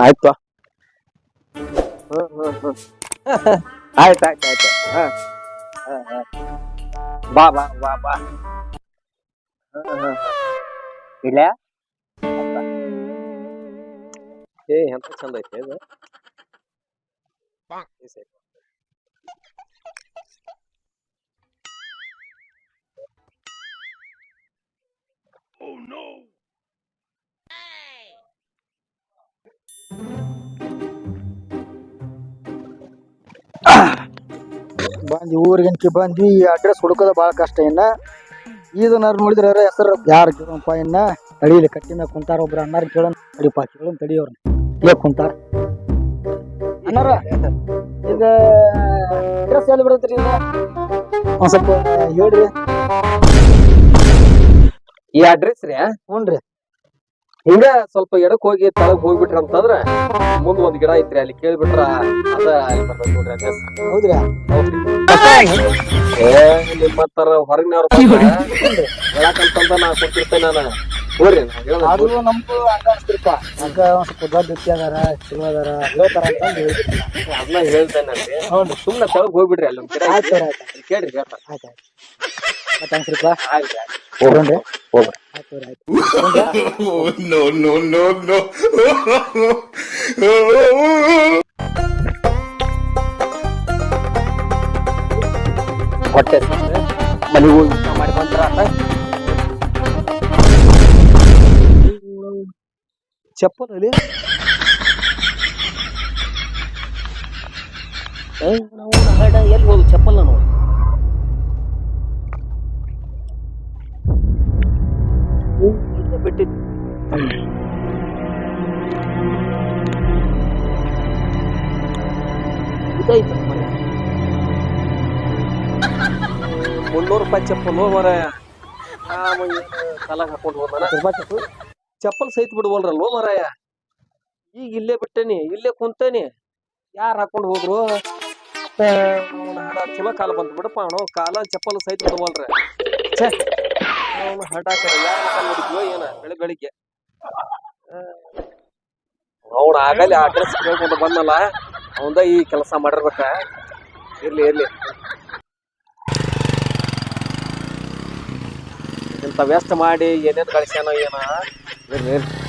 ಆಯ್ತು. ಆಯ್ತು ಆಯ್ತು ಆಯ್ತು. ಹಾ ಬಾ ಬಾ ಬಾ ಬಾ. ಇಲ್ಲ ಏ ಎಂತ ಚಂದ ಐತೆ ಇದು. ಬಂದ್ವಿ ಊರಿಗಂಕಿ ಬಂದ್ವಿ. ಈ ಅಡ್ರೆಸ್ ಹುಡುಕೋದ ಭಾಳ ಕಷ್ಟ. ಇನ್ನ ಇದನ್ನಾರು ನೋಡಿದ್ರ ಹೆಸರು ಯಾರು ಕೇಳಪ್ಪ. ಇನ್ನ ತಡೀಲಿ ಕಟ್ಟಿನ ಕುಂತಾರ. ಒಬ್ರು ಅಣ್ಣಾರ ಕೇಳೋಣ ತಡಿಪ ಕೇಳೋಣ ತಡಿಯವ್ರ ಏ ಕುಂತಾರ. ಅಣ್ಣಾರ ಈಗ ಅಡ್ರೆಸ್ ಎಲ್ಲಿ ಬರತ್ರಿ? ಒಂದ್ ಸ್ವಲ್ಪ ಹೇಳ್ರಿ. ಈ ಅಡ್ರೆಸ್ ರೀ ಹ್ಞೂನ್ರಿ. ಹಿಂಗ ಸ್ವಲ್ಪ ಎಡಕ್ ಹೋಗಿ ತಳಗ್ ಹೋಗ್ಬಿಟ್ರ ಅಂತಂದ್ರ ಮುಂದ್ ಒಂದ್ ಗಿಡ ಐತ್ರಿ, ಅಲ್ಲಿ ಕೇಳ್ಬಿಟ್ರ ಅದ ಅಲ್ಲಿ ಬರ್ತೈತಿ ನೋಡ್ರಿ ಅಡ್ರೆಸ್. ಹೌದ್ರಿ? ಏ ನಿಮ್ಮತ್ತರ ಹೊರಗಿನವ್ರ ಹೇಳಕಂತಂದ ನಾ ಕೊಟ್ಟಿರ್ತೇನೆ ನಾನು. ಹೋಗ್ರಿ ಅದು ನಮ್ಗೂ ಹಂಗ ಅನ್ಸ್ತಿರ್ಪ. ಹಂಗ ಒಂದ್ ಸ್ವಲ್ಪ ದೊಡ್ಡ ವ್ಯಕ್ತಿ ಅದಾರ, ಚಲೋ ಅದಾರ, ಹೇಳ್ತಾರ ಅಂತಂದು ಹೇಳ್ಬಿಟ್ರಿ. ಅದನ್ನ ಹೇಳ್ತೇನೆ. ಸುಮ್ನೆ ತಳಗ್ ಹೋಗ್ಬಿಡ್ರಿ, ಅಲ್ಲಿ ಒಂದ್ ಗಿಡ ಆಯ್ತು ಐತಿ, ಆಯ್ತು ಅಲ್ಲಿ ಕೇಳ್ರಿ ಹೇಳ್ತಾರ. ಆಯ್ತು ಆಯ್ತು. ಮತ್ತೆ ಅನ್ಸ್ರಿಪ್ಪ. ಆಯ್ತು ಹೋಗ್ರಿ ಹೋಗ್ರಿ. ಆಯ್ತು ಆಯ್ತು. No, no, no, no. ಹೊಟ್ಟೆ ಮನೆಗೆ ಹೋಗಿ ಊಟ ಮಾಡಿ ಬಂದ್ರ ಆತ. ಚಪ್ಪಲ್ ಅಲ್ಲಿ ಎಲ್ಲಿ ಹೋದು ಚಪ್ಪಲ್ ನಾನು ಬಿಟ್ಟಿದ್ದು. ಇದಾಯ್ತು ಮನೆ ₹300 ಚಪ್ಪಲ್ ಮರ ತಲಾಗ ಹಾಕೊಂಡು ಹೋದ. ಚಪ್ಪಲ್ ಸಹಿತ ಬಿಡ್ವಲ್ರಲ್ವ ಮರಾಯ. ಈಗ ಇಲ್ಲೇ ಬಿಟ್ಟೇನಿ, ಇಲ್ಲೇ ಕುಂತೇನಿ, ಯಾರು ಹಾಕೊಂಡು ಹೋದ್ರು. ಚಲೋ ಕಾಲ ಬಂತು ಬಿಡಪ್ಪ. ಅವನು ಕಾಲ ಚಪ್ಪಲ್ ಸಹಿತ ಬಿಡ್ವಲ್ರ. ಹಟಾಕ ಯಾರು ನೋಡಿದ್ವೋ ಏನ ಬೆಳಿಗ್ಗೆ ಅವನು ಆಗಲಿ ಅಡ್ರೆಸ್ ಕೇಳ್ಕೊಂಡು ಬಂದಲ್ಲ, ಅವಂದ ಈ ಕೆಲಸ ಮಾಡಿರ್ಬೇಕ. ಇರ್ಲಿ ಇರ್ಲಿ, ಇಂಥ ವೆಸ್ಟ್ ಮಾಡಿ ಏನೇನು ಗಳಿಸ್ಯಾನೋ ಏನ. ಇರ್ಲಿ ಇರ್ಲಿ.